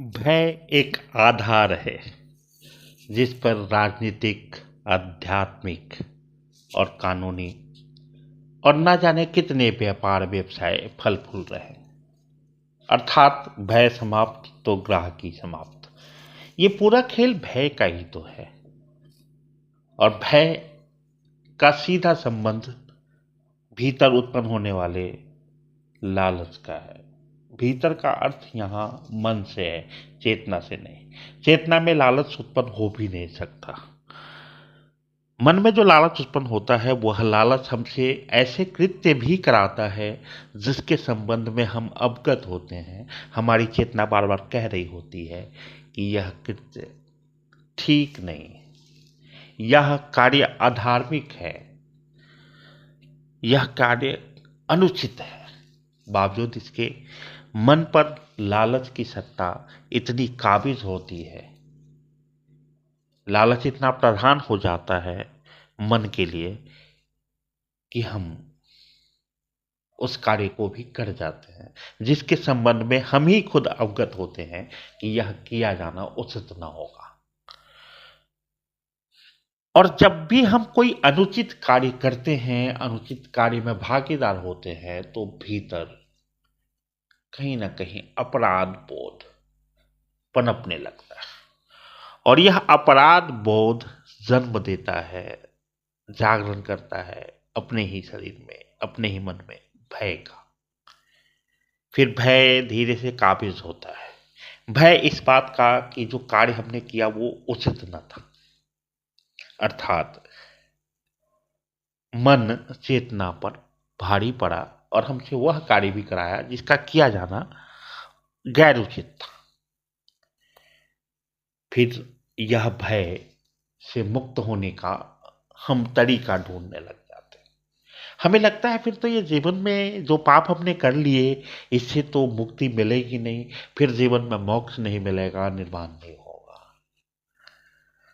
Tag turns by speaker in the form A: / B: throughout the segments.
A: भय एक आधार है जिस पर राजनीतिक, आध्यात्मिक और कानूनी और न जाने कितने व्यापार व्यवसाय फल फूल रहे हैं। अर्थात भय समाप्त तो ग्राहकी समाप्त। ये पूरा खेल भय का ही तो है। और भय का सीधा संबंध भीतर उत्पन्न होने वाले लालच का है। भीतर का अर्थ यहाँ मन से है, चेतना से नहीं। चेतना में लालच उत्पन्न हो भी नहीं सकता। मन में जो लालच उत्पन्न होता है वह लालच हमसे ऐसे कृत्य भी कराता है जिसके संबंध में हम अवगत होते हैं। हमारी चेतना बार बार कह रही होती है कि यह कृत्य ठीक नहीं, यह कार्य अधार्मिक है, यह कार्य अनुचित है। बावजूद इसके मन पर लालच की सत्ता इतनी काबिज होती है, लालच इतना प्रधान हो जाता है मन के लिए कि हम उस कार्य को भी कर जाते हैं जिसके संबंध में हम ही खुद अवगत होते हैं कि यह किया जाना उचित न होगा। और जब भी हम कोई अनुचित कार्य करते हैं, अनुचित कार्य में भागीदार होते हैं, तो भीतर कहीं ना कहीं अपराध बोध पनपने लगता है। और यह अपराध बोध जन्म देता है, जागरण करता है अपने ही शरीर में, अपने ही मन में भय का। फिर भय धीरे से काबिज होता है। भय इस बात का कि जो कार्य हमने किया वो उचित न था। अर्थात मन चेतना पर भारी पड़ा और हमसे वह कार्य भी कराया जिसका किया जाना गैर उचित था। फिर यह भय से मुक्त होने का हम तरीका ढूंढने लग जाते हैं। हमें लगता है फिर तो ये जीवन में जो पाप हमने कर लिए इससे तो मुक्ति मिलेगी नहीं, फिर जीवन में मोक्ष नहीं मिलेगा, निर्वाण नहीं होगा।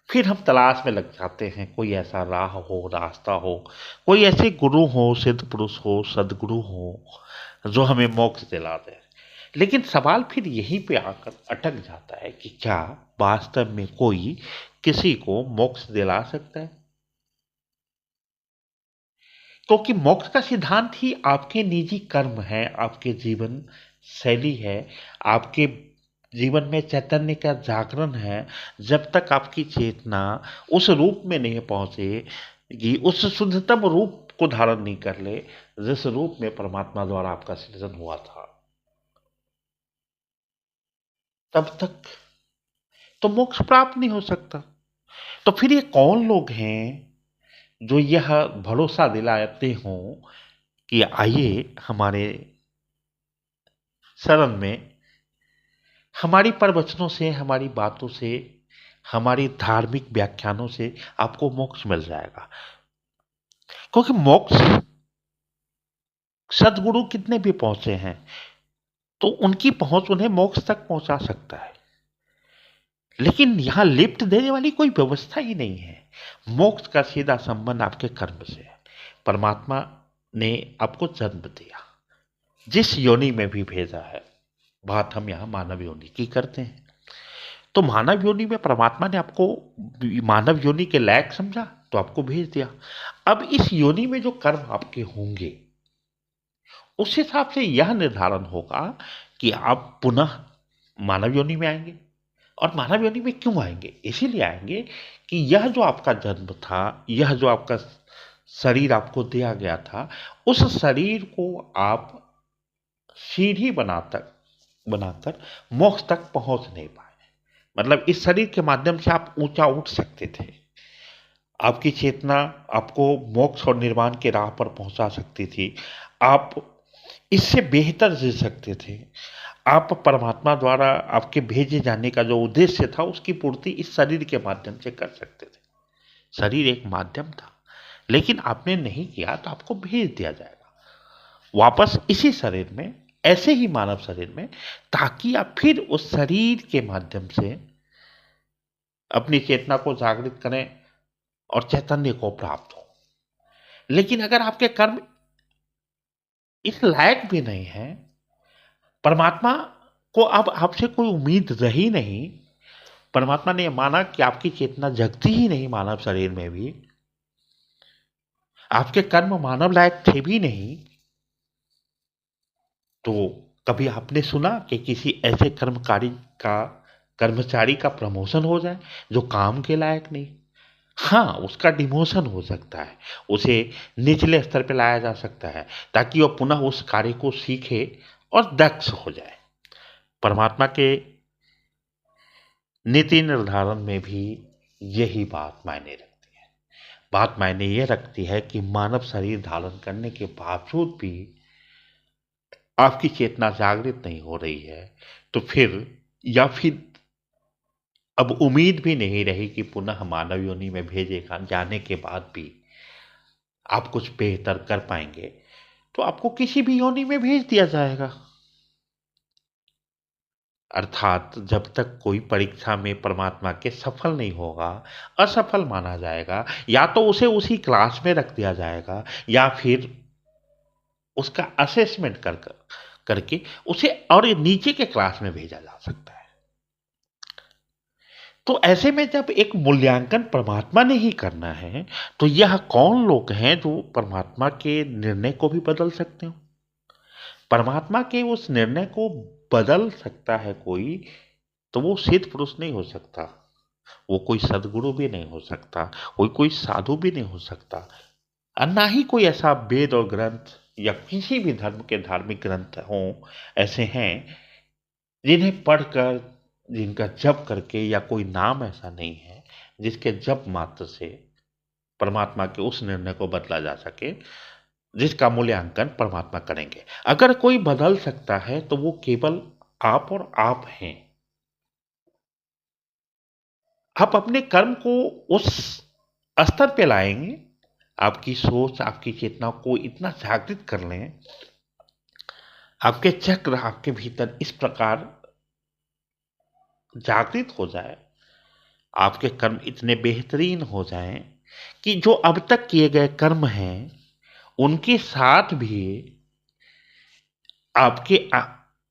A: फिर हम तलाश में लग जाते हैं कोई ऐसा राह हो, रास्ता हो, कोई ऐसे गुरु हो, सिद्ध पुरुष हो, सदगुरु हो जो हमें मोक्ष दिला दे। लेकिन सवाल फिर यहीं पे आकर अटक जाता है कि क्या वास्तव में कोई किसी को मोक्ष दिला सकता है? क्योंकि मोक्ष का सिद्धांत ही आपके निजी कर्म है, आपके जीवन शैली है, आपके जीवन में चैतन्य का जागरण है। जब तक आपकी चेतना उस रूप में नहीं पहुंचेगी, उस शुद्धतम रूप को धारण नहीं कर ले जिस रूप में परमात्मा द्वारा आपका सृजन हुआ था, तब तक तो मोक्ष प्राप्त नहीं हो सकता। तो फिर ये कौन लोग हैं जो यह भरोसा दिलाते हों कि आइए हमारे शरण में, हमारी प्रवचनों से, हमारी बातों से, हमारी धार्मिक व्याख्यानों से आपको मोक्ष मिल जाएगा। क्योंकि मोक्ष सदगुरु कितने भी पहुंचे हैं तो उनकी पहुंच उन्हें मोक्ष तक पहुंचा सकता है, लेकिन यहां लिफ्ट देने वाली कोई व्यवस्था ही नहीं है। मोक्ष का सीधा संबंध आपके कर्म से है। परमात्मा ने आपको जन्म दिया, जिस योनि में भी भेजा है, बात हम यहां मानव योनि की करते हैं, तो मानव योनि में परमात्मा ने आपको मानव योनि के लायक समझा तो आपको भेज दिया। अब इस योनि में जो कर्म आपके होंगे उस हिसाब से यह निर्धारण होगा कि आप पुनः मानव योनि में आएंगे। और मानव योनि में क्यों आएंगे? इसीलिए आएंगे कि यह जो आपका जन्म था, यह जो आपका शरीर आपको दिया गया था, उस शरीर को आप सीढ़ी बनाकर मोक्ष तक पहुंच नहीं पाए। मतलब इस शरीर के माध्यम से आप ऊंचा उठ सकते थे, आपकी चेतना आपको मोक्ष और निर्वाण के राह पर पहुंचा सकती थी, आप इससे बेहतर जी सकते थे, आप परमात्मा द्वारा आपके भेजे जाने का जो उद्देश्य था उसकी पूर्ति इस शरीर के माध्यम से कर सकते थे। शरीर एक माध्यम था, लेकिन आपने नहीं किया तो आपको भेज दिया जाएगा वापस इसी शरीर में, ऐसे ही मानव शरीर में, ताकि आप फिर उस शरीर के माध्यम से अपनी चेतना को जागृत करें और चैतन्य को प्राप्त हो। लेकिन अगर आपके कर्म इस लायक भी नहीं है, परमात्मा को अब आपसे कोई उम्मीद रही नहीं। परमात्मा ने माना कि आपकी चेतना जगती ही नहीं मानव शरीर में भी, आपके कर्म मानव लायक थे भी नहीं। तो कभी आपने सुना कि किसी ऐसे का कर्मचारी का प्रमोशन हो जाए जो काम के लायक नहीं? हाँ, उसका डिमोशन हो सकता है, उसे निचले स्तर पे लाया जा सकता है ताकि वह पुनः उस कार्य को सीखे और दक्ष हो जाए। परमात्मा के नीति निर्धारण में भी यही बात मायने रखती है। बात मायने ये रखती है कि मानव शरीर धारण करने के बावजूद भी आपकी चेतना जागृत नहीं हो रही है, तो फिर या फिर अब उम्मीद भी नहीं रही कि पुनः मानव योनि में भेजे जाने के बाद भी आप कुछ बेहतर कर पाएंगे, तो आपको किसी भी योनि में भेज दिया जाएगा। अर्थात जब तक कोई परीक्षा में परमात्मा के सफल नहीं होगा, असफल माना जाएगा, या तो उसे उसी क्लास में रख दिया जाएगा या फिर उसका असेसमेंट करके उसे और नीचे के क्लास में भेजा जा सकता है। तो ऐसे में जब एक मूल्यांकन परमात्मा ने ही करना है, तो यह कौन लोग हैं जो परमात्मा के निर्णय को भी बदल सकते हो? परमात्मा के उस निर्णय को बदल सकता है कोई, तो वो सिद्ध पुरुष नहीं हो सकता, वो कोई सदगुरु भी नहीं हो सकता, कोई साधु भी नहीं हो सकता, और ना ही कोई ऐसा वेद और ग्रंथ या किसी भी धर्म के धार्मिक ग्रंथ हों ऐसे हैं जिन्हें पढ़कर, जिनका जप करके, या कोई नाम ऐसा नहीं है जिसके जप मात्र से परमात्मा के उस निर्णय को बदला जा सके जिसका मूल्यांकन परमात्मा करेंगे। अगर कोई बदल सकता है तो वो केवल आप और आप हैं। आप अपने कर्म को उस स्तर पे लाएंगे, आपकी सोच, आपकी चेतना को इतना जागृत कर लें, आपके चक्र आपके भीतर इस प्रकार जागृत हो जाए, आपके कर्म इतने बेहतरीन हो जाएं कि जो अब तक किए गए कर्म हैं उनके साथ भी आपके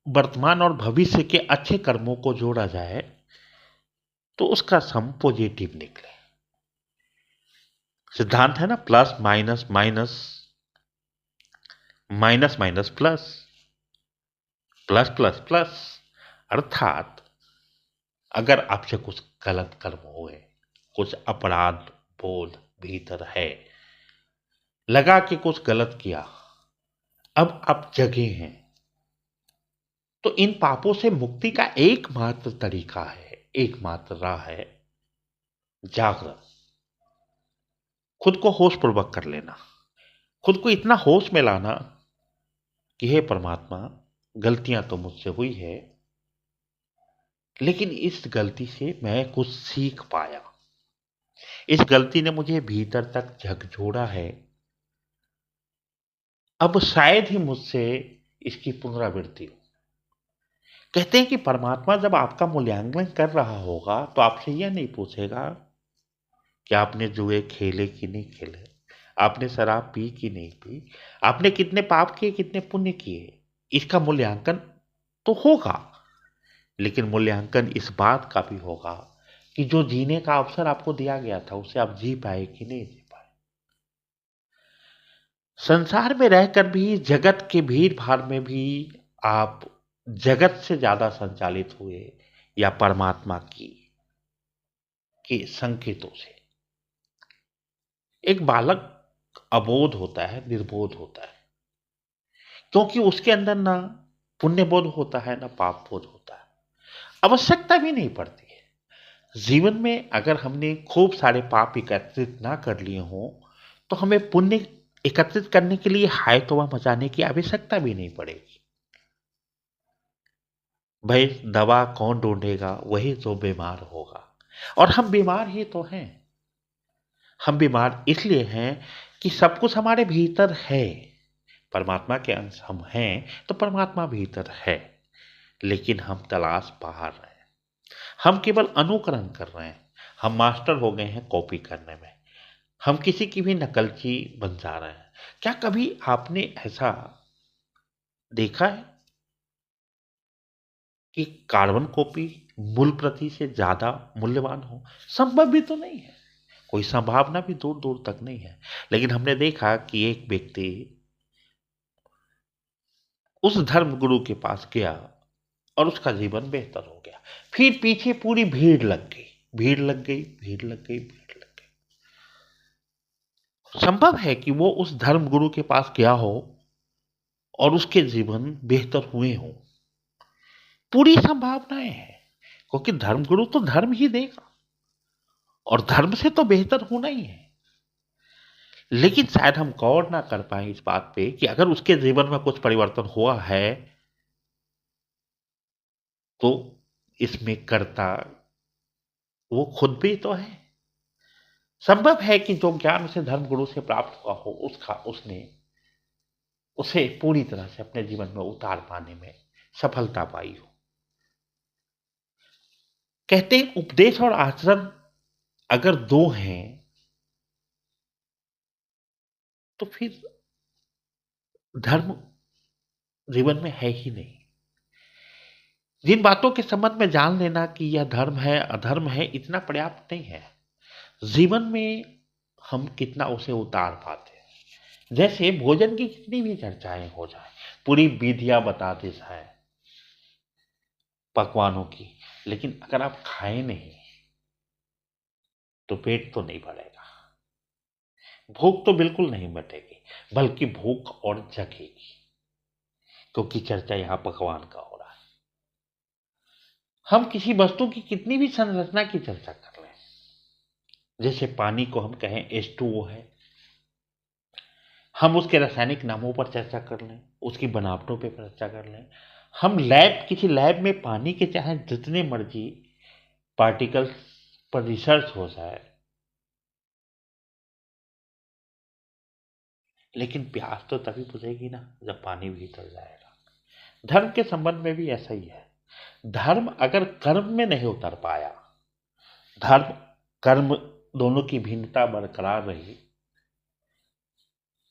A: वर्तमान और भविष्य के अच्छे कर्मों को जोड़ा जाए, तो उसका सम पॉजिटिव निकले। सिद्धांत है ना, plus minus minus, minus minus plus, plus plus plus. अर्थात अगर आपसे कुछ गलत कर्म हुए, कुछ अपराध बोध भीतर है, लगा कि कुछ गलत किया, अब आप जगे हैं, तो इन पापों से मुक्ति का एकमात्र तरीका है, एकमात्र राह है जागरण। खुद को होश पूर्वक कर लेना, खुद को इतना होश में लाना कि हे परमात्मा, गलतियां तो मुझसे हुई है, लेकिन इस गलती से मैं कुछ सीख पाया, इस गलती ने मुझे भीतर तक झकझोड़ा है, अब शायद ही मुझसे इसकी पुनरावृत्ति हो। कहते हैं कि परमात्मा जब आपका मूल्यांकन कर रहा होगा तो आपसे यह नहीं पूछेगा कि आपने जुए खेले कि नहीं खेले, आपने शराब पी कि नहीं पी, आपने कितने पाप किए कितने पुण्य किए। इसका मूल्यांकन तो होगा, लेकिन मूल्यांकन इस बात का भी होगा कि जो जीने का अवसर आपको दिया गया था उसे आप जी पाए कि नहीं जी पाए। संसार में रहकर भी, जगत के भीड़ भाड़ में भी आप जगत से ज्यादा संचालित हुए या परमात्मा की के संकेतों से। एक बालक अबोध होता है, निर्बोध होता है, क्योंकि उसके अंदर ना पुण्य बोध होता है ना पाप बोध होता है, आवश्यकता भी नहीं पड़ती है। जीवन में अगर हमने खूब सारे पाप एकत्रित ना कर लिए हों तो हमें पुण्य एकत्रित करने के लिए हाय तौबा मचाने की आवश्यकता भी नहीं पड़ेगी। भाई दवा कौन ढूंढेगा, वही जो बीमार होगा, और हम बीमार ही तो हैं। हम बीमार इसलिए हैं कि सब कुछ हमारे भीतर है, परमात्मा के अंश हम हैं तो परमात्मा भीतर है, लेकिन हम तलाश बाहर रहे हैं, हम केवल अनुकरण कर रहे हैं, हम मास्टर हो गए हैं कॉपी करने में, हम किसी की भी नकलची बन जा रहे हैं। क्या कभी आपने ऐसा देखा है कि कार्बन कॉपी मूल प्रति से ज्यादा मूल्यवान हो? संभव भी तो नहीं है, कोई संभावना भी दूर दूर तक नहीं है। लेकिन हमने देखा कि एक व्यक्ति उस धर्म गुरु के पास गया और उसका जीवन बेहतर हो गया। फिर पीछे पूरी भीड़ लग गई, भीड़ लग गई, भीड़ लग गई, भीड़ लग गई। संभव है कि वो उस धर्म गुरु के पास गया हो और उसके जीवन बेहतर हुए हों। पूरी संभावनाएं हैं, क्योंकि धर्मगुरु तो धर्म ही देगा और धर्म से तो बेहतर होना ही है। लेकिन शायद हम गौर ना कर पाए इस बात पे कि अगर उसके जीवन में कुछ परिवर्तन हुआ है तो इसमें कर्ता वो खुद भी तो है। संभव है कि जो ज्ञान उसे धर्मगुरु से प्राप्त हुआ हो उसने उसे पूरी तरह से अपने जीवन में उतार पाने में सफलता पाई हो। कहते हैं उपदेश और आचरण अगर दो हैं तो फिर धर्म जीवन में है ही नहीं। जिन बातों के संबंध में जान लेना कि यह धर्म है अधर्म है इतना पर्याप्त नहीं है, जीवन में हम कितना उसे उतार पाते हैं। जैसे भोजन की कितनी भी चर्चाएं हो जाए, पूरी विधियां बता दी जाए पकवानों की, लेकिन अगर आप खाए नहीं तो पेट तो नहीं भरेगा, भूख तो बिल्कुल नहीं मिटेगी, बल्कि भूख और जगेगी, क्योंकि चर्चा यहां पकवान का हो रहा है। हम किसी वस्तु की कितनी भी संरचना की चर्चा कर लें, जैसे पानी को हम कहें H2O है, हम उसके रासायनिक नामों पर चर्चा कर लें, उसकी बनावटों पर चर्चा कर लें, हम किसी लैब में पानी के चाहे जितने मर्जी पार्टिकल्स पर रिसर्च हो जाए, लेकिन प्यास तो तभी बुझेगी ना जब पानी भीतर जाएगा। धर्म के संबंध में भी ऐसा ही है। धर्म अगर कर्म में नहीं उतर पाया, धर्म कर्म दोनों की भिन्नता बरकरार रही,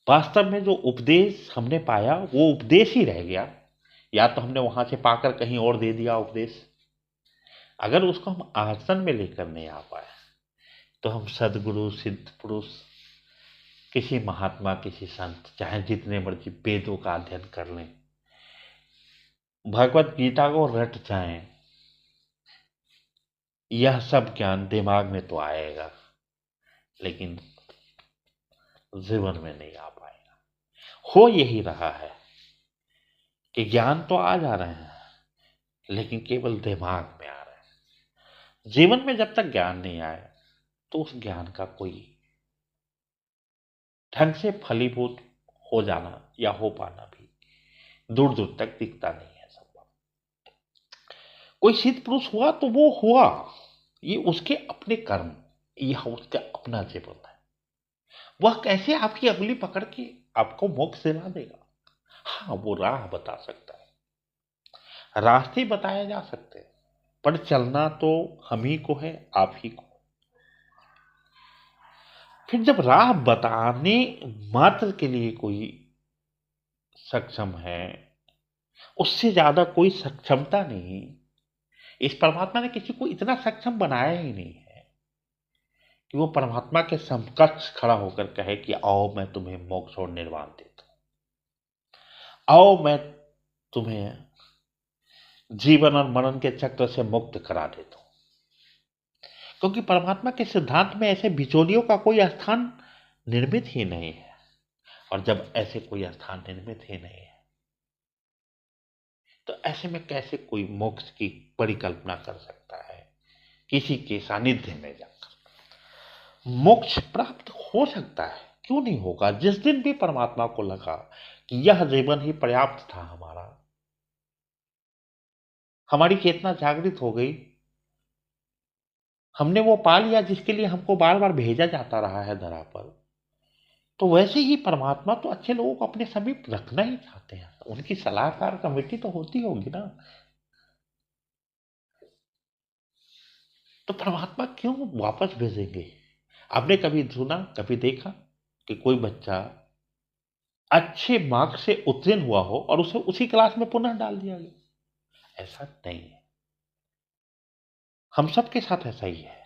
A: वास्तव में जो उपदेश हमने पाया वो उपदेश ही रह गया, या तो हमने वहां से पाकर कहीं और दे दिया उपदेश। अगर उसको हम आचरण में लेकर नहीं आ पाए तो हम सदगुरु सिद्ध पुरुष किसी महात्मा किसी संत चाहे जितने मर्जी वेदों का अध्ययन कर लें, भगवत गीता को रट जाएं, यह सब ज्ञान दिमाग में तो आएगा लेकिन जीवन में नहीं आ पाएगा। हो यही रहा है कि ज्ञान तो आ जा रहे हैं लेकिन केवल दिमाग में आ रहे हैं। जीवन में जब तक ज्ञान नहीं आए तो उस ज्ञान का कोई ढंग से फलीभूत हो जाना या हो पाना भी दूर दूर तक दिखता नहीं है संभव। कोई सिद्ध पुरुष हुआ तो वो हुआ, ये उसके अपने कर्म, यह उसका अपना जीवन है। वह कैसे आपकी अगली पकड़ के आपको मोक्ष दिला देगा? हाँ, वो राह बता सकता है, रास्ते बताए जा सकते हैं, पर चलना तो हम ही को है, आप ही को। फिर जब राह बताने मात्र के लिए कोई सक्षम है, उससे ज्यादा कोई सक्षमता नहीं। इस परमात्मा ने किसी को इतना सक्षम बनाया ही नहीं है कि वो परमात्मा के समकक्ष खड़ा होकर कहे कि आओ मैं तुम्हें मोक्ष और निर्वाण देता हूं, आओ मैं तुम्हें जीवन और मरण के चक्र से मुक्त करा देता हूं। क्योंकि परमात्मा के सिद्धांत में ऐसे बिचौलियों का कोई स्थान निर्मित ही नहीं है, और जब ऐसे कोई स्थान निर्मित ही नहीं है तो ऐसे में कैसे कोई मोक्ष की परिकल्पना कर सकता है? किसी के सानिध्य में जाकर मोक्ष प्राप्त हो सकता है, क्यों नहीं होगा? जिस दिन भी परमात्मा को लगा कि यह जीवन ही पर्याप्त था, हमारी चेतना जागृत हो गई, हमने वो पा लिया जिसके लिए हमको बार बार भेजा जाता रहा है धरा पर, तो वैसे ही परमात्मा तो अच्छे लोगों को अपने समीप रखना ही चाहते हैं, उनकी सलाहकार कमेटी तो होती होगी ना। तो परमात्मा क्यों वापस भेजेंगे? आपने कभी सुना, कभी देखा कि कोई बच्चा अच्छे मार्क्स से उत्तीर्ण हुआ हो और उसे उसी क्लास में पुनः डाल दिया गया? ऐसा नहीं है। हम सबके साथ ऐसा ही है।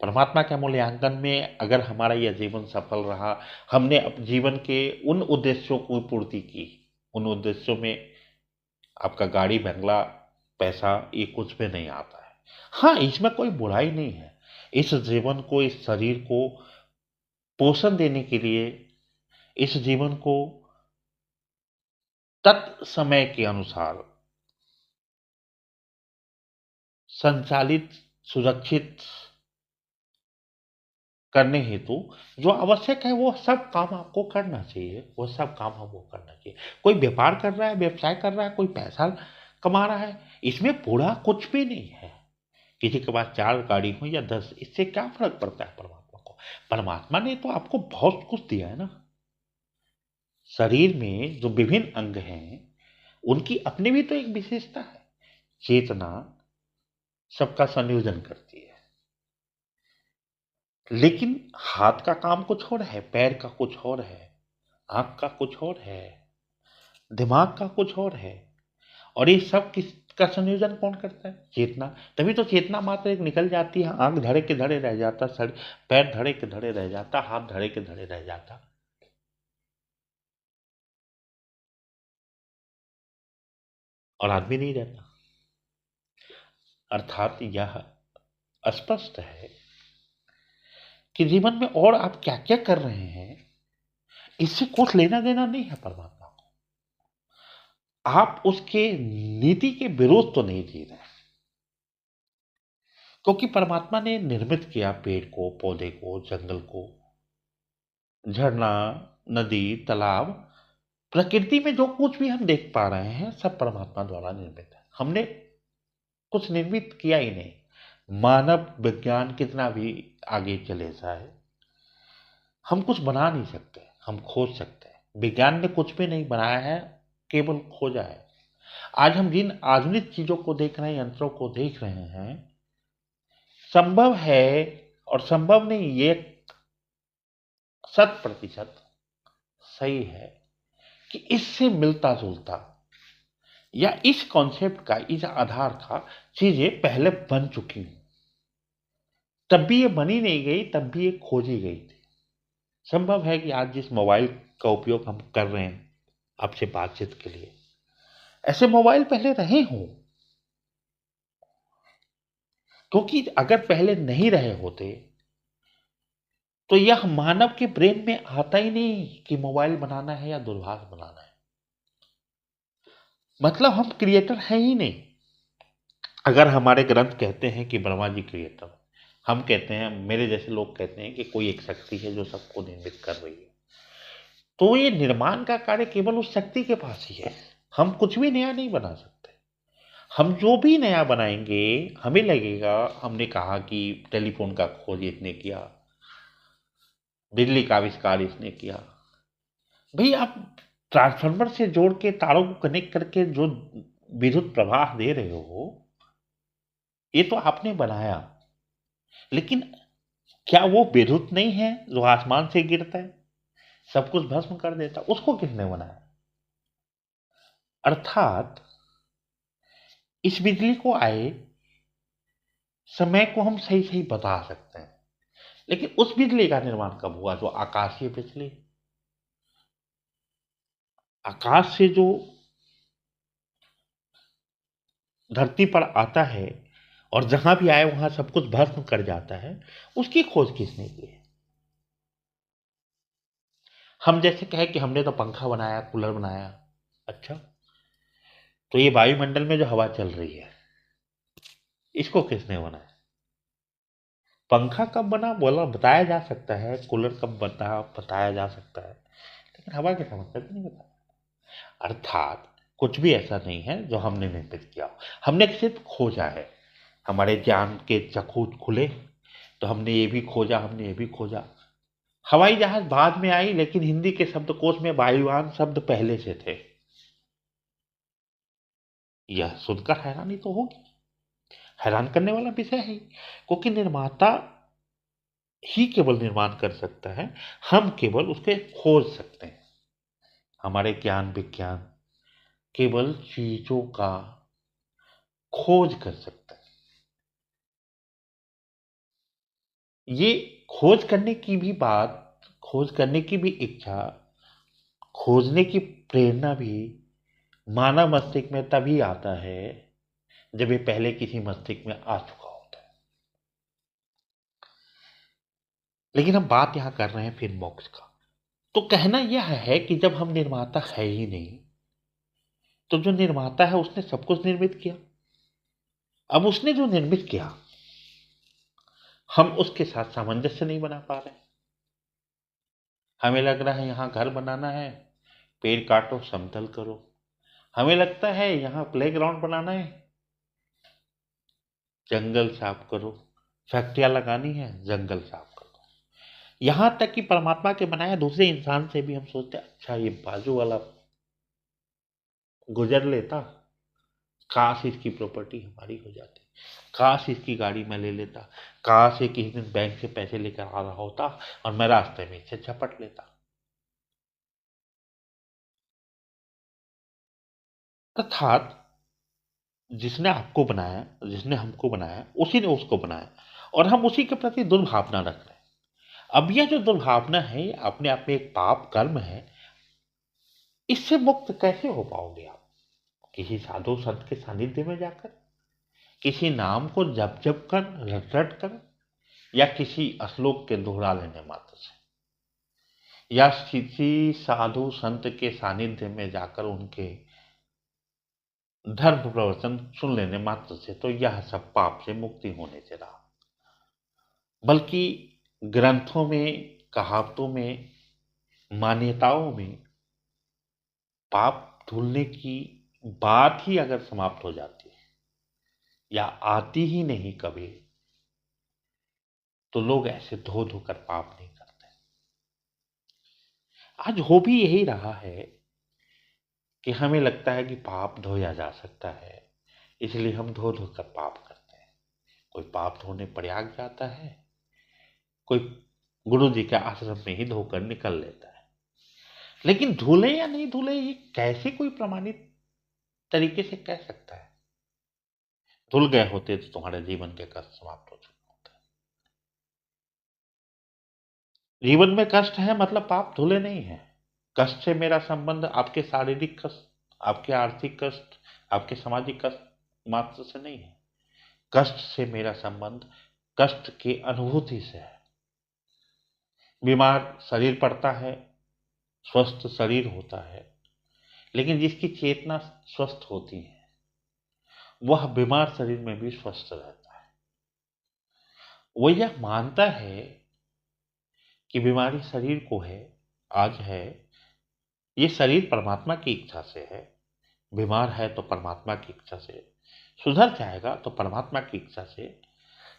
A: परमात्मा के मूल्यांकन में अगर हमारा यह जीवन सफल रहा, हमने अपने जीवन के उन उद्देश्यों को पूर्ति की, उन उद्देश्यों में आपका गाड़ी, बंगला, पैसा ये कुछ भी नहीं आता है। हाँ, इसमें कोई बुराई नहीं है। इस जीवन को, इस शरीर को पोषण देने के लिए, इस जीवन को तत्समय के अनुसार संचालित, सुरक्षित करने हेतु जो आवश्यक है वो सब काम आपको करना चाहिए, वो सब काम हमको करना चाहिए। कोई व्यापार कर रहा है, व्यवसाय कर रहा है, कोई पैसा कमा रहा है, इसमें बुरा कुछ भी नहीं है। किसी के पास 4 गाड़ी हो या 10, इससे क्या फर्क पड़ता है परमात्मा को? परमात्मा ने तो आपको बहुत कुछ दिया है ना। शरीर में जो विभिन्न अंग हैं, उनकी अपनी भी तो एक विशेषता है। चेतना सबका संयोजन करती है, लेकिन हाथ का काम कुछ और है, पैर का कुछ और है, आंख का कुछ और है, दिमाग का कुछ और है। और ये सब किसका संयोजन कौन करता है? चेतना। तभी तो चेतना मात्र एक निकल जाती है, आंख धड़े के धड़े रह जाता, सर पैर धड़े के धड़े रह जाता, हाथ धड़े के धड़े रह जाता, और आदमी नहीं रहता। अर्थात यह स्पष्ट है कि जीवन में और आप क्या क्या कर रहे हैं, इससे कुछ लेना देना नहीं है परमात्मा को। आप उसके नीति के विरोध तो नहीं जी रहे, क्योंकि परमात्मा ने निर्मित किया पेड़ को, पौधे को, जंगल को, झरना, नदी, तालाब, प्रकृति में जो कुछ भी हम देख पा रहे हैं सब परमात्मा द्वारा निर्मित है। हमने कुछ निर्मित किया ही नहीं। मानव विज्ञान कितना भी आगे चले जाए, हम कुछ बना नहीं सकते, हम खोज सकते हैं। विज्ञान ने कुछ भी नहीं बनाया है, केवल खोजा है। आज हम जिन आधुनिक चीजों को देख रहे हैं, यंत्रों को देख रहे हैं, संभव है, और संभव नहीं, ये 100% सही है कि इससे मिलता जुलता या इस कॉन्सेप्ट का, इस आधार का चीजें पहले बन चुकी हूं। तब भी ये बनी नहीं गई, तब भी ये खोजी गई थी। संभव है कि आज जिस मोबाइल का उपयोग हम कर रहे हैं आपसे बातचीत के लिए, ऐसे मोबाइल पहले रहे हों। क्योंकि अगर पहले नहीं रहे होते तो यह मानव के ब्रेन में आता ही नहीं कि मोबाइल बनाना है या दूरभाष बनाना है। मतलब हम क्रिएटर हैं ही नहीं। अगर हमारे ग्रंथ कहते हैं कि ब्रह्मा जी क्रिएटर, हम कहते हैं, मेरे जैसे लोग कहते हैं कि कोई एक शक्ति है जो सबको निर्मित कर रही है, तो ये निर्माण का कार्य केवल उस शक्ति के पास ही है। हम कुछ भी नया नहीं बना सकते। हम जो भी नया बनाएंगे, हमें लगेगा, हमने कहा कि टेलीफोन का खोज इसने किया, बिजली का आविष्कार इसने किया। भाई, आप ट्रांसफार्मर से जोड़ के तारों को कनेक्ट करके जो विद्युत प्रवाह दे रहे हो, ये तो आपने बनाया। लेकिन क्या वो विद्युत नहीं है जो आसमान से गिरता है, सब कुछ भस्म कर देता? उसको किसने बनाया? अर्थात इस बिजली को आए समय को हम सही सही बता सकते हैं, लेकिन उस बिजली का निर्माण कब हुआ जो आकाशीय बिजली, आकाश से जो धरती पर आता है और जहां भी आए वहां सब कुछ भस्म कर जाता है, उसकी खोज किसने की है? हम जैसे कहें कि हमने तो पंखा बनाया, कूलर बनाया। अच्छा, तो ये वायुमंडल में जो हवा चल रही है, इसको किसने बनाया? पंखा कब बना बोला बताया जा सकता है, कूलर कब बना बताया जा सकता है, लेकिन हवा के समस्या नहीं बता। अर्थात कुछ भी ऐसा नहीं है जो हमने निर्मित किया हो, हमने सिर्फ खोजा है। हमारे ज्ञान के चक्षु खुले तो हमने ये भी खोजा, हमने ये भी खोजा। हवाई जहाज बाद में आई, लेकिन हिंदी के शब्दकोश में वायुयान शब्द पहले से थे। यह सुनकर हैरानी तो होगी, हैरान करने वाला विषय है, क्योंकि निर्माता ही केवल निर्माण कर सकता है, हम केवल उसके खोज सकते हैं। हमारे ज्ञान विज्ञान केवल चीजों का खोज कर सकता है। ये खोज करने की भी बात, खोज करने की भी इच्छा, खोजने की प्रेरणा भी मानव मस्तिष्क में तभी आता है जब ये पहले किसी मस्तिष्क में आ चुका होता है। लेकिन हम बात यहां कर रहे हैं फिर मोक्ष का। तो कहना यह है कि जब हम निर्माता है ही नहीं, तो जो निर्माता है उसने सब कुछ निर्मित किया। अब उसने जो निर्मित किया, हम उसके साथ सामंजस्य नहीं बना पा रहे। हमें लग रहा है यहां घर बनाना है, पेड़ काटो समतल करो। हमें लगता है यहां प्लेग्राउंड बनाना है, जंगल साफ करो। फैक्ट्रियां लगानी है, जंगल साफ करो। यहां तक कि परमात्मा के बनाए दूसरे इंसान से भी हम सोचते हैं, अच्छा ये बाजू वाला गुजर लेता, काश इसकी प्रॉपर्टी हमारी हो जाती, काश इसकी गाड़ी मैं ले लेता, काश ये किसी दिन बैंक से पैसे लेकर आ रहा होता और मैं रास्ते में इसे झपट लेता। अर्थात जिसने आपको बनाया, जिसने हमको बनाया, उसी ने उसको बनाया, और हम उसी के प्रति दुर्भावना रख रहे हैं। अब यह जो दुर्भावना है, ये अपने आप में एक पाप कर्म है। इससे मुक्त कैसे हो पाओगे आप? किसी साधु संत के सानिध्य में जाकर, किसी नाम को जप जप कर, रट रट कर, या किसी श्लोक के दोहरा लेने मात्र से, या किसी साधु संत के सानिध्य में जाकर उनके धर्म प्रवचन सुन लेने मात्र से तो यह सब पाप से मुक्ति होने से रहा। बल्कि ग्रंथों में, कहावतों में, मान्यताओं में पाप धुलने की बात ही अगर समाप्त हो जाती है या आती ही नहीं कभी, तो लोग ऐसे धो धो कर पाप नहीं करते। आज हो भी यही रहा है कि हमें लगता है कि पाप धोया जा सकता है, इसलिए हम धो धो कर पाप करते हैं। कोई पाप धोने प्रयाग जाता है, कोई गुरु जी के आश्रम में ही धोकर निकल लेता है। लेकिन धुले या नहीं धुले, ये कैसे कोई प्रमाणित तरीके से कह सकता है? धुल गए होते तो तुम्हारे जीवन के कष्ट समाप्त हो चुके होते। जीवन में कष्ट है मतलब पाप धुले नहीं है। कष्ट से मेरा संबंध आपके शारीरिक कष्ट, आपके आर्थिक कष्ट, आपके सामाजिक कष्ट मात्र से नहीं है। कष्ट से मेरा संबंध कष्ट की अनुभूति से है। बीमार शरीर पड़ता है, स्वस्थ शरीर होता है, लेकिन जिसकी चेतना स्वस्थ होती है, वह बीमार शरीर में भी स्वस्थ रहता है। वह यह मानता है कि बीमारी शरीर को है, आज है, ये शरीर परमात्मा की इच्छा से है। बीमार है तो परमात्मा की इच्छा से, सुधर जाएगा तो परमात्मा की इच्छा से।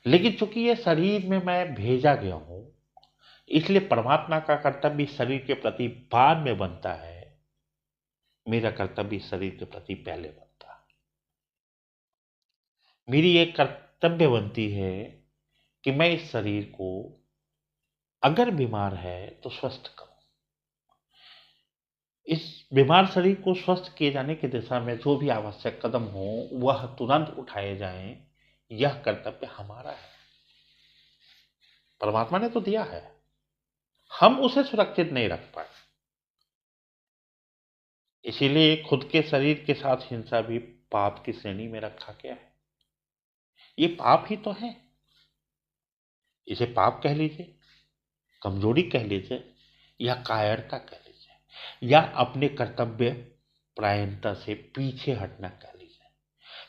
A: लेकिन चूंकि ये शरीर में मैं भेजा गया हूं, इसलिए परमात्मा का कर्तव्य शरीर के प्रति बाद में बनता है, मेरा कर्तव्य शरीर के प्रति पहले बनता है। मेरी एक कर्तव्य बनती है कि मैं इस शरीर को, अगर बीमार है तो स्वस्थ करूं। इस बीमार शरीर को स्वस्थ किए जाने की दिशा में जो भी आवश्यक कदम हो, वह तुरंत उठाए जाएं। यह कर्तव्य हमारा है, परमात्मा ने तो दिया है, हम उसे सुरक्षित नहीं रख पाए। इसीलिए खुद के शरीर के साथ हिंसा भी पाप की श्रेणी में रखा गया है। ये पाप ही तो है। इसे पाप कह लीजिए, कमजोरी कह लीजिए, या कायरता कह लीजिए, या अपने कर्तव्य परायणता से पीछे हटना कह लीजिए,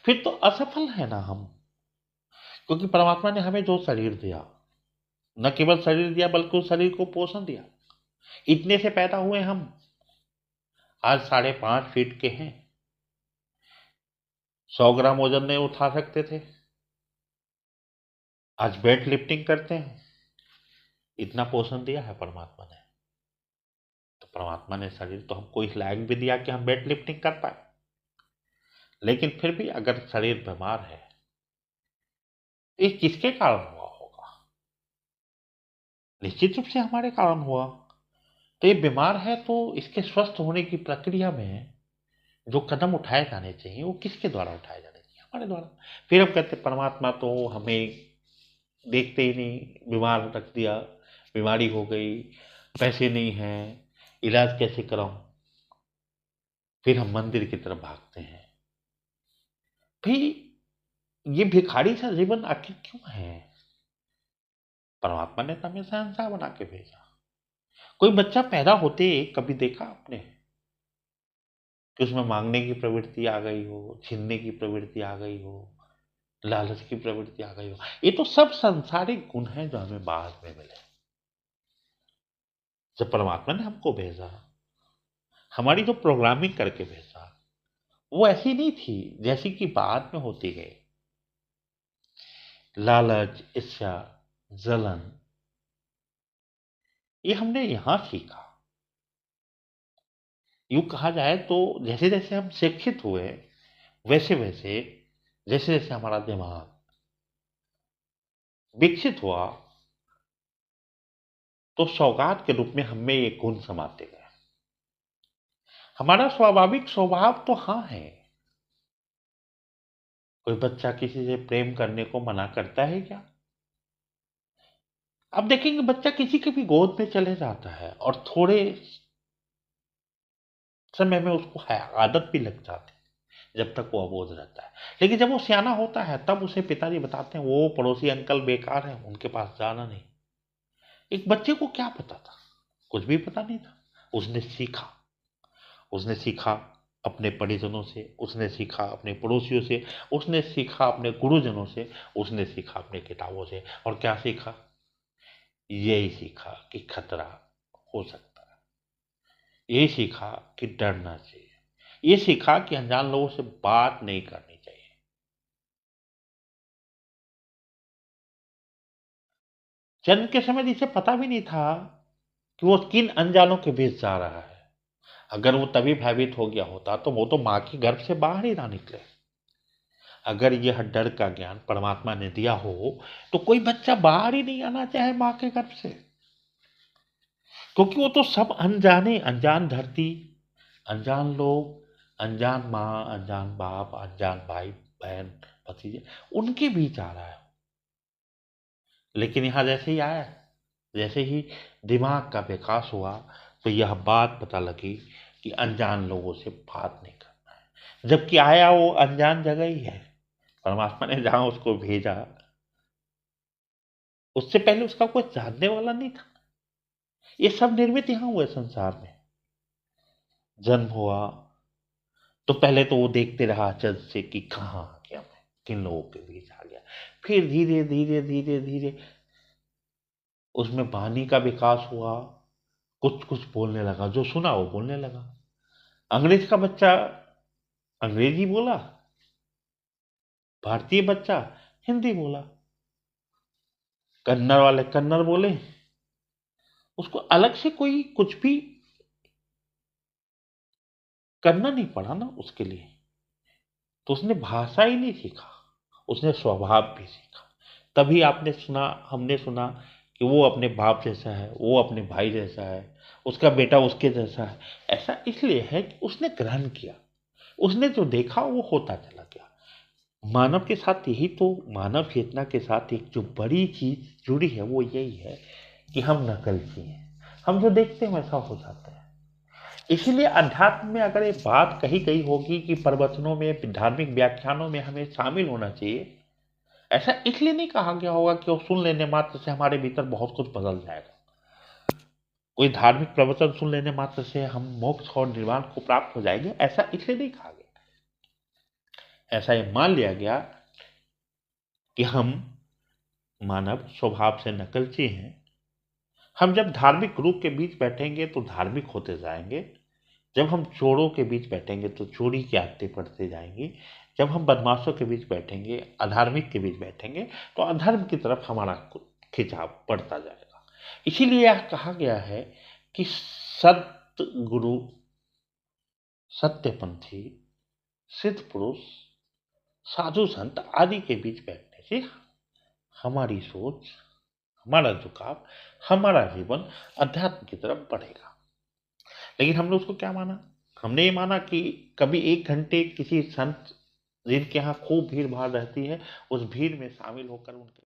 A: फिर तो असफल है ना हम। क्योंकि परमात्मा ने हमें जो शरीर दिया, न केवल शरीर दिया बल्कि उस शरीर को पोषण दिया। इतने से पैदा हुए हम, आज 5.5 फीट के हैं, 100 ग्राम वजन नहीं उठा सकते थे, आज वेट लिफ्टिंग करते हैं। इतना पोषण दिया है परमात्मा ने। तो परमात्मा ने शरीर तो हमको इस लायक भी दिया कि हम वेट लिफ्टिंग कर पाए। लेकिन फिर भी अगर शरीर बीमार है, ये किसके कारण हुआ होगा? निश्चित रूप से हमारे कारण हुआ। तो ये बीमार है, तो इसके स्वस्थ होने की प्रक्रिया में जो कदम उठाए जाने चाहिए, वो किसके द्वारा उठाए जाने चाहिए? हमारे द्वारा। फिर हम कहते परमात्मा तो हमें देखते ही नहीं बीमार रख दिया, बीमारी हो गई, पैसे नहीं हैं, इलाज कैसे कराऊं, फिर हम मंदिर की तरफ भागते हैं। भाई ये भिखारी सा जीवन आखिर क्यों है? परमात्मा ने तो हमें शहंशाह बना के भेजा। कोई बच्चा पैदा होते ही कभी देखा आपने कि उसमें मांगने की प्रवृत्ति आ गई हो, छीनने की प्रवृत्ति आ गई हो, लालच की प्रवृत्ति आ गई हो? ये तो सब सांसारिक गुण हैं जो हमें बाद में मिले। जब परमात्मा ने हमको भेजा, हमारी जो प्रोग्रामिंग करके भेजा वो ऐसी नहीं थी जैसी कि बाद में होती गई। लालच, ईर्ष्या, जलन, ये हमने यहां सीखा। यूं कहा जाए तो जैसे जैसे हम शिक्षित हुए, वैसे वैसे जैसे जैसे हमारा दिमाग विकसित हुआ, तो सौगात के रूप में हमें ये गुण समाते गए। हमारा स्वाभाविक स्वभाव तो हाँ है। कोई बच्चा किसी से प्रेम करने को मना करता है क्या? अब देखेंगे बच्चा किसी के भी गोद में चले जाता है और थोड़े समय में उसको आदत भी लग जाती है, जब तक वो अबोध रहता है। लेकिन जब वो सियाना होता है तब उसे पिताजी बताते हैं वो पड़ोसी अंकल बेकार है, उनके पास जाना नहीं। एक बच्चे को क्या पता था? कुछ भी पता नहीं था। उसने सीखा। उसने सीखा अपने परिजनों से, उसने सीखा अपने पड़ोसियों से, उसने सीखा अपने गुरुजनों से, उसने सीखा अपने किताबों से। और क्या सीखा? यही सीखा कि खतरा हो सकता है। यही सीखा कि डरना चाहिए। ये सीखा कि अनजान लोगों से बात नहीं करनी चाहिए। जन्म के समय जिसे पता भी नहीं था कि वो किन अनजानों के बीच जा रहा है। अगर वो तभी भयभीत हो गया होता तो वो तो मां के गर्भ से बाहर ही ना निकले। अगर यह डर का ज्ञान परमात्मा ने दिया हो तो कोई बच्चा बाहर ही नहीं आना चाहे मां के गर्भ से। क्योंकि वो तो सब अनजाने, अनजान धरती, अनजान लोग, अनजान माँ, अनजान बाप, अनजान भाई बहन, भतीजे, उनके बीच आ रहा है। लेकिन यहां जैसे ही आया, जैसे ही दिमाग का विकास हुआ, तो यह बात पता लगी कि अनजान लोगों से बात नहीं करना है। जबकि आया वो अनजान जगह ही है। परमात्मा ने जहां उसको भेजा, उससे पहले उसका कोई जानने वाला नहीं था। ये सब निर्मित यहां हुए संसार में। जन्म हुआ तो पहले तो वो देखते रहा अचरज से कि कहाँ आ गया मैं, किन लोगों के बीच आ गया। फिर धीरे धीरे धीरे धीरे उसमें वाणी का विकास हुआ। कुछ कुछ बोलने लगा, जो सुना वो बोलने लगा। अंग्रेज का बच्चा अंग्रेजी बोला, भारतीय बच्चा हिंदी बोला, कन्नड़ वाले कन्नड़ बोले। उसको अलग से कोई कुछ भी करना नहीं पड़ा ना उसके लिए। तो उसने भाषा ही नहीं सीखा, उसने स्वभाव भी सीखा। तभी आपने सुना, हमने सुना कि वो अपने बाप जैसा है, वो अपने भाई जैसा है, उसका बेटा उसके जैसा है। ऐसा इसलिए है कि उसने ग्रहण किया। उसने जो देखा वो होता चला गया। मानव के साथ यही तो, मानव चेतना के साथ एक जो बड़ी चीज जुड़ी है वो यही है कि हम नकलची हैं। हम जो देखते हैं वैसा हो जाता है। इसीलिए अध्यात्म में अगर ये बात कही गई होगी कि प्रवचनों में, धार्मिक व्याख्यानों में हमें शामिल होना चाहिए, ऐसा इसलिए नहीं कहा गया होगा कि वो सुन लेने मात्र से हमारे भीतर बहुत कुछ बदल जाएगा। कोई धार्मिक प्रवचन सुन लेने मात्र से हम मोक्ष और निर्वाण को प्राप्त हो जाएंगे, ऐसा इसलिए नहीं कहा गया। ऐसा ये मान लिया गया कि हम मानव स्वभाव से नकलची हैं। हम जब धार्मिक ग्रुप के बीच बैठेंगे तो धार्मिक होते जाएंगे। जब हम चोरों के बीच बैठेंगे तो चोरी की आदतें पड़ते जाएंगी। जब हम बदमाशों के बीच बैठेंगे, अधार्मिक के बीच बैठेंगे, तो अधर्म की तरफ हमारा खिंचाव बढ़ता जाएगा। इसीलिए यह कहा गया है कि सतगुरु, सत्यपंथी, सिद्ध पुरुष, साधु संत आदि के बीच बैठने से हमारी सोच, हमारा झुकाव, हमारा जीवन अध्यात्म की तरफ बढ़ेगा। लेकिन हमने उसको क्या माना? हमने ये माना कि कभी 1 घंटे किसी संत जिनके यहाँ खूब भीड़ भाड़ रहती है, उस भीड़ में शामिल होकर उनके